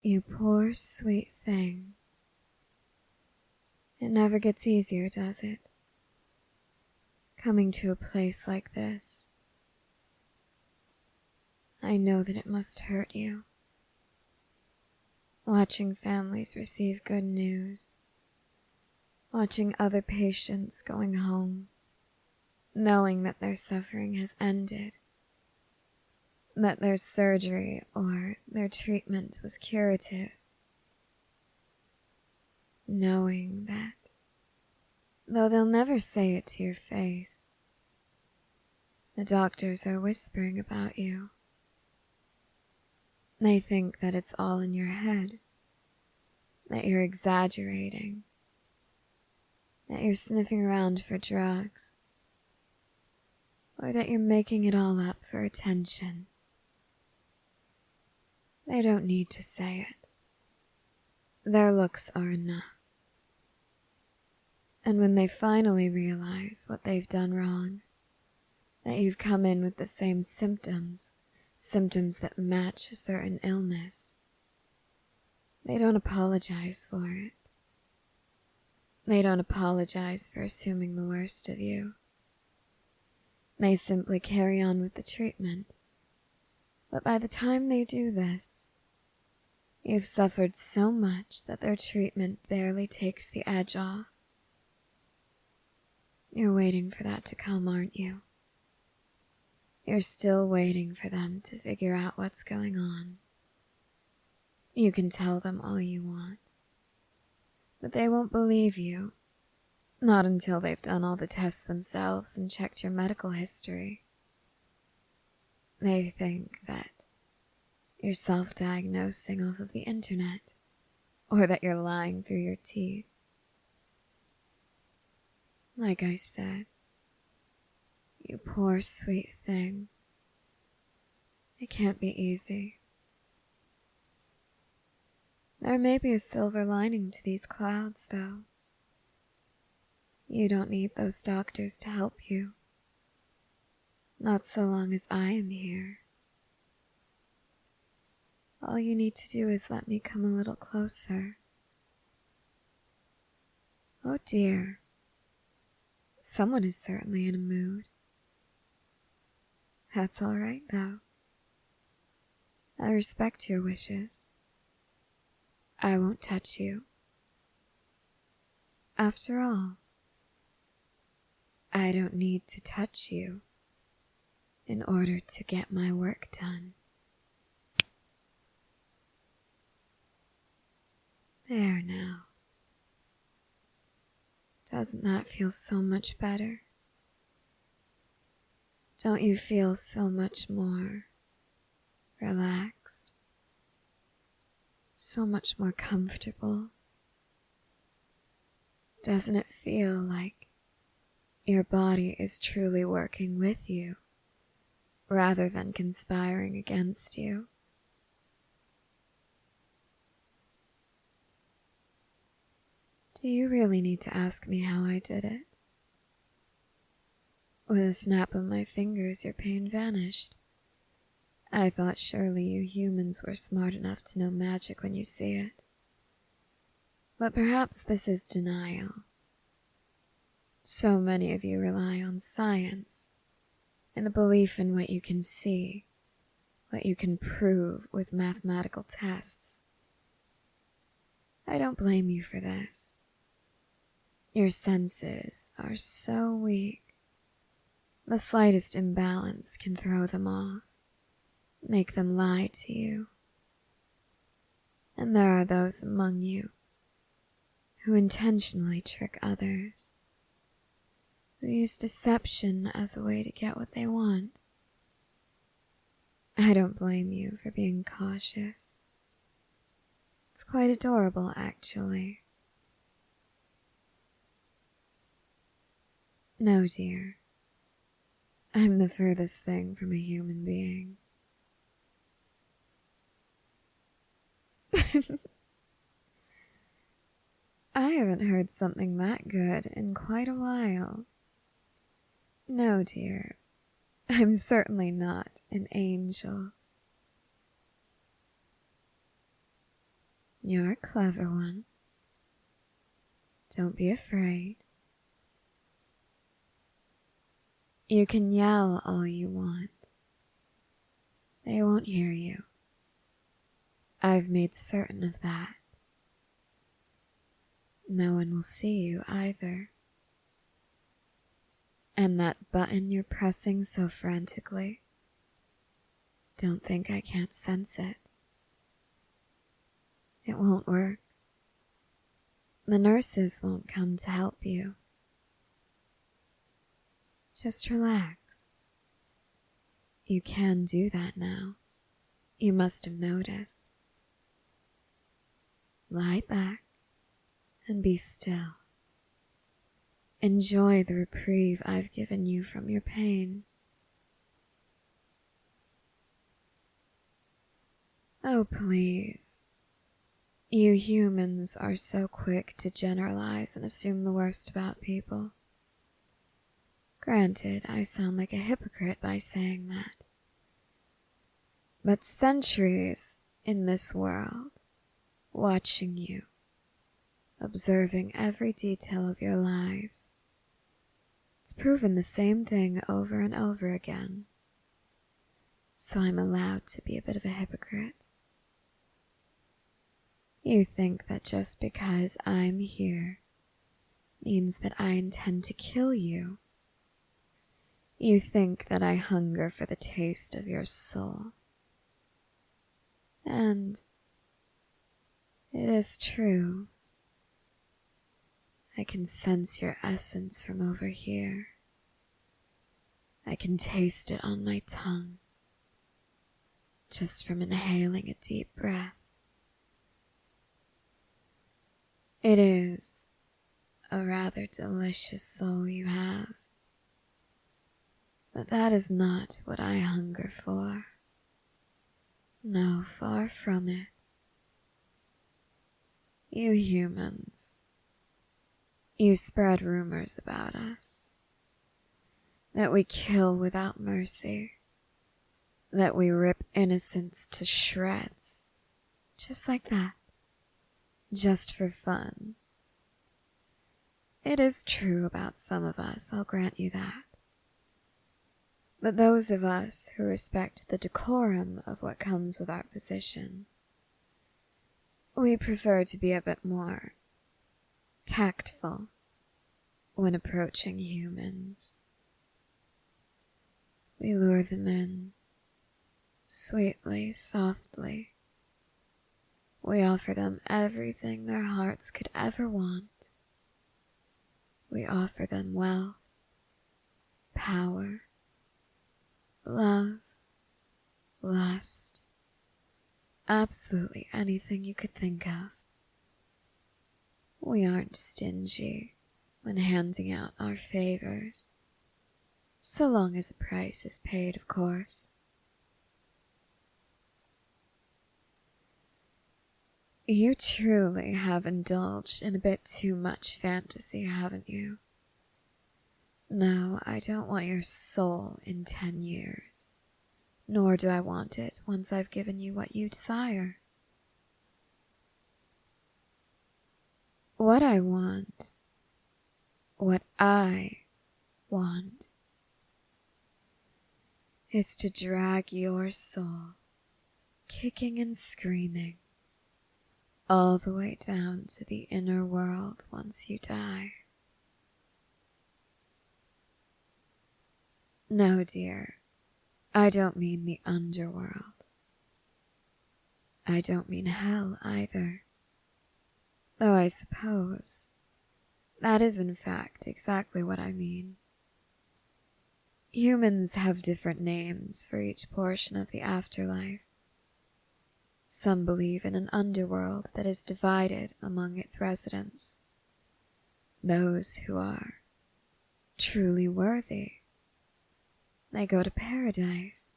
You poor, sweet thing. It never gets easier, does it? Coming to a place like this. I know that it must hurt you. Watching families receive good news. Watching other patients going home. Knowing that their suffering has ended. That their surgery or their treatment was curative. Knowing that, though they'll never say it to your face, the doctors are whispering about you. They think that it's all in your head, that you're exaggerating, that you're sniffing around for drugs, or that you're making it all up for attention. They don't need to say it. Their looks are enough. And when they finally realize what they've done wrong, that you've come in with the same symptoms that match a certain illness, they don't apologize for it. They don't apologize for assuming the worst of you. They simply carry on with the treatment. But by the time they do this, you've suffered so much that their treatment barely takes the edge off. You're waiting for that to come, aren't you? You're still waiting for them to figure out what's going on. You can tell them all you want, but they won't believe you. Not until they've done all the tests themselves and checked your medical history. They think that you're self-diagnosing off of the internet, or that you're lying through your teeth. Like I said, you poor sweet thing. It can't be easy. There may be a silver lining to these clouds, though. You don't need those doctors to help you. Not so long as I am here. All you need to do is let me come a little closer. Oh dear. Someone is certainly in a mood. That's all right, though. I respect your wishes. I won't touch you. After all, I don't need to touch you in order to get my work done. There now. Doesn't that feel so much better? Don't you feel so much more relaxed? So much more comfortable? Doesn't it feel like your body is truly working with you rather than conspiring against you? Do you really need to ask me how I did it? With a snap of my fingers, your pain vanished. I thought surely you humans were smart enough to know magic when you see it. But perhaps this is denial. So many of you rely on science and a belief in what you can see, what you can prove with mathematical tests. I don't blame you for this. Your senses are so weak. The slightest imbalance can throw them off, make them lie to you. And there are those among you who intentionally trick others, who use deception as a way to get what they want. I don't blame you for being cautious. It's quite adorable, actually. No, dear. I'm the furthest thing from a human being. I haven't heard something that good in quite a while. No, dear. I'm certainly not an angel. You're a clever one. Don't be afraid. You can yell all you want. They won't hear you. I've made certain of that. No one will see you either. And that button you're pressing so frantically, don't think I can't sense it. It won't work. The nurses won't come to help you. Just relax. You can do that now. You must have noticed. Lie back and be still. Enjoy the reprieve I've given you from your pain. Oh, please. You humans are so quick to generalize and assume the worst about people. Granted, I sound like a hypocrite by saying that. But centuries in this world, watching you, observing every detail of your lives, it's proven the same thing over and over again. So I'm allowed to be a bit of a hypocrite. You think that just because I'm here means that I intend to kill you. You think that I hunger for the taste of your soul. And it is true. I can sense your essence from over here. I can taste it on my tongue, just from inhaling a deep breath. It is a rather delicious soul you have, but that is not what I hunger for. No, far from it. You humans, you spread rumors about us, that we kill without mercy, that we rip innocents to shreds, just like that. Just for fun. It is true about some of us, I'll grant you that. But those of us who respect the decorum of what comes with our position, we prefer to be a bit more tactful when approaching humans. We lure them in, sweetly, softly. We offer them everything their hearts could ever want. We offer them wealth, power, love, lust, absolutely anything you could think of. We aren't stingy when handing out our favors, so long as a price is paid, of course. You truly have indulged in a bit too much fantasy, haven't you? No, I don't want your soul in 10 years, nor do I want it once I've given you what you desire. What I want, is to drag your soul, kicking and screaming, all the way down to the inner world once you die. No, dear, I don't mean the underworld. I don't mean hell either, though I suppose that is in fact exactly what I mean. Humans have different names for each portion of the afterlife. Some believe in an underworld that is divided among its residents. Those who are truly worthy, they go to paradise.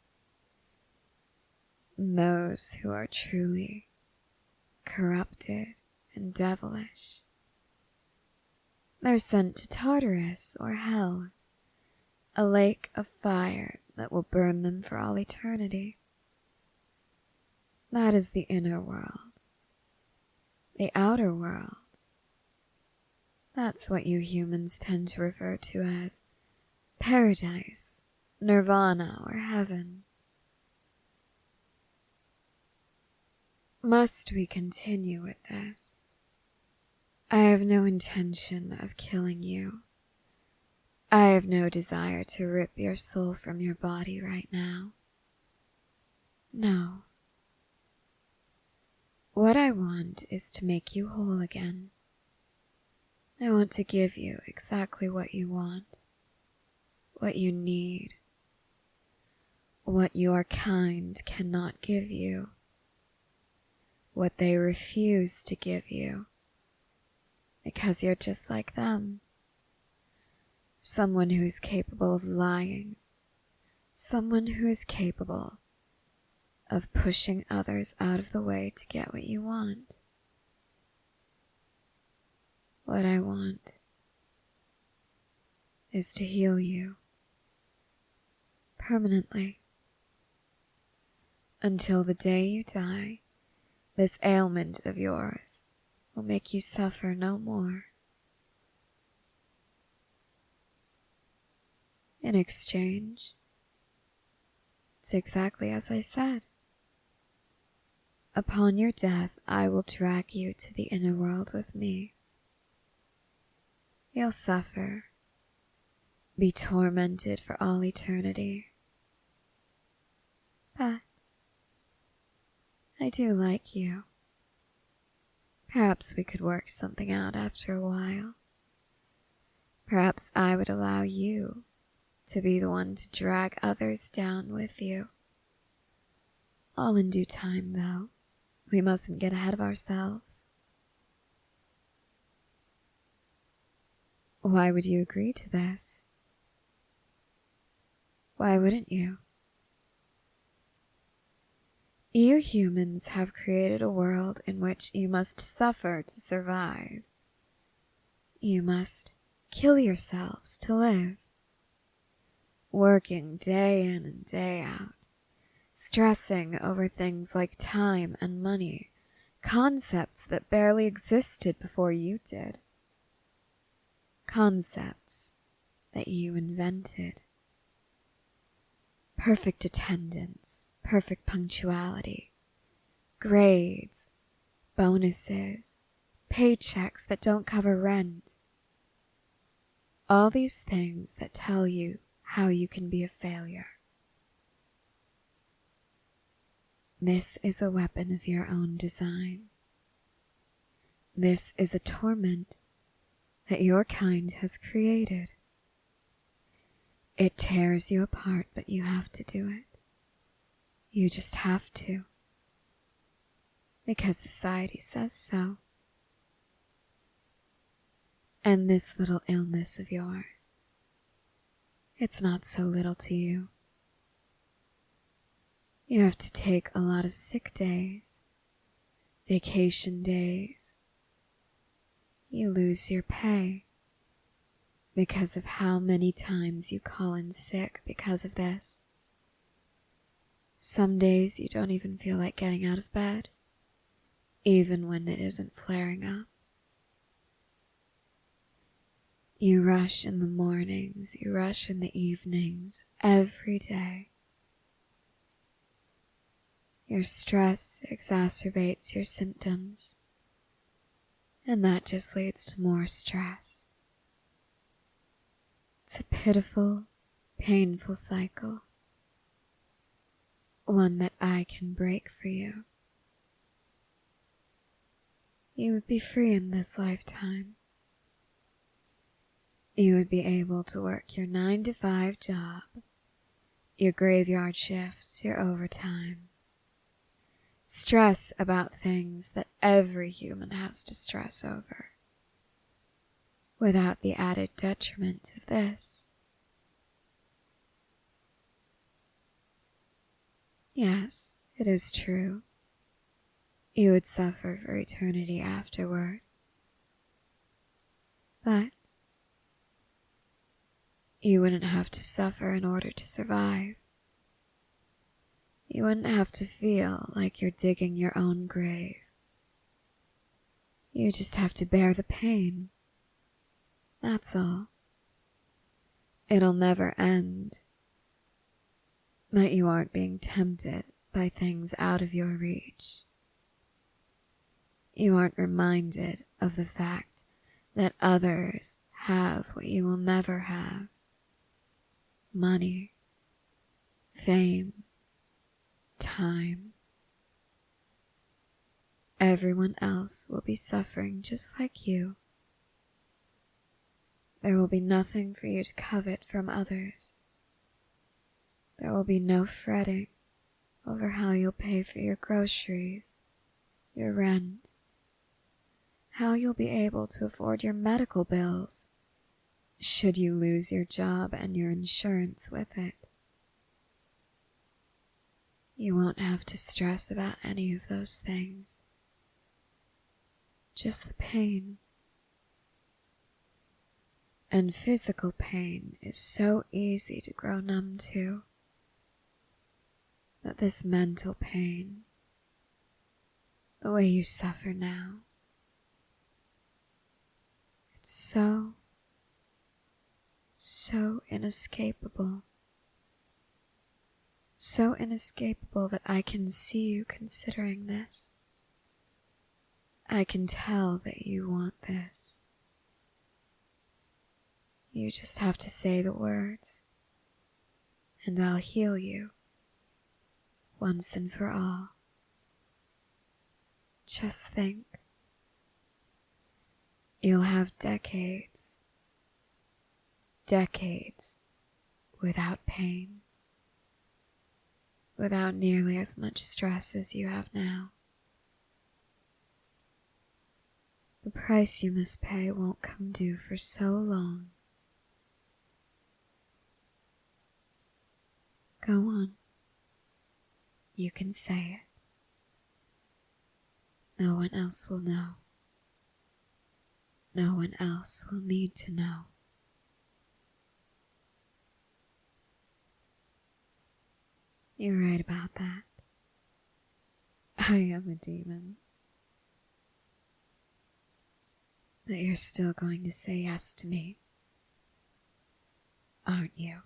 Those who are truly corrupted and devilish, they're sent to Tartarus or hell, a lake of fire that will burn them for all eternity. That is the inner world. the outer world. That's what you humans tend to refer to as paradise, nirvana, or heaven. Must we continue with this? I have no intention of killing you. I have no desire to rip your soul from your body right now. No. What I want is to make you whole again. I want to give you exactly what you want, what you need, what your kind cannot give you, what they refuse to give you, because you're just like them. Someone who is capable of lying, someone who is capable of pushing others out of the way to get what you want. What I want is to heal you permanently. Until the day you die, this ailment of yours will make you suffer no more. In exchange, it's exactly as I said. Upon your death, I will drag you to the inner world with me. You'll suffer, be tormented for all eternity. But I do like you. Perhaps we could work something out after a while. Perhaps I would allow you to be the one to drag others down with you. All in due time, though. We mustn't get ahead of ourselves. Why would you agree to this? Why wouldn't you? You humans have created a world in which you must suffer to survive. You must kill yourselves to live. Working day in and day out, stressing over things like time and money, concepts that barely existed before you did. Concepts that you invented. Perfect attendance, perfect punctuality, grades, bonuses, paychecks that don't cover rent. All these things that tell you how you can be a failure. This is a weapon of your own design. This is a torment that your kind has created. It tears you apart, but you have to do it. You just have to. Because society says so. And this little illness of yours, it's not so little to you. You have to take a lot of sick days, vacation days. You lose your pay because of how many times you call in sick because of this. Some days you don't even feel like getting out of bed, even when it isn't flaring up. You rush in the mornings, you rush in the evenings, every day. Your stress exacerbates your symptoms, and that just leads to more stress. It's a pitiful, painful cycle, one that I can break for you. You would be free in this lifetime. You would be able to work your 9-to-5 job, your graveyard shifts, your overtime. Stress about things that every human has to stress over, without the added detriment of this. Yes, it is true. You would suffer for eternity afterward. But you wouldn't have to suffer in order to survive. You wouldn't have to feel like you're digging your own grave. You just have to bear the pain. That's all. It'll never end. But you aren't being tempted by things out of your reach. You aren't reminded of the fact that others have what you will never have. Money, fame, time. Everyone else will be suffering just like you. There will be nothing for you to covet from others. There will be no fretting over how you'll pay for your groceries, your rent, how you'll be able to afford your medical bills, should you lose your job and your insurance with it. You won't have to stress about any of those things. Just the pain. And physical pain is so easy to grow numb to. But this mental pain, the way you suffer now, it's so inescapable. So inescapable that I can see you considering this. I can tell that you want this. You just have to say the words, and I'll heal you, once and for all. Just think. You'll have decades without pain, without nearly as much stress as you have now. The price you must pay won't come due for so long. Go on. You can say it. No one else will know. No one else will need to know. You're right about that. I am a demon. But you're still going to say yes to me, aren't you?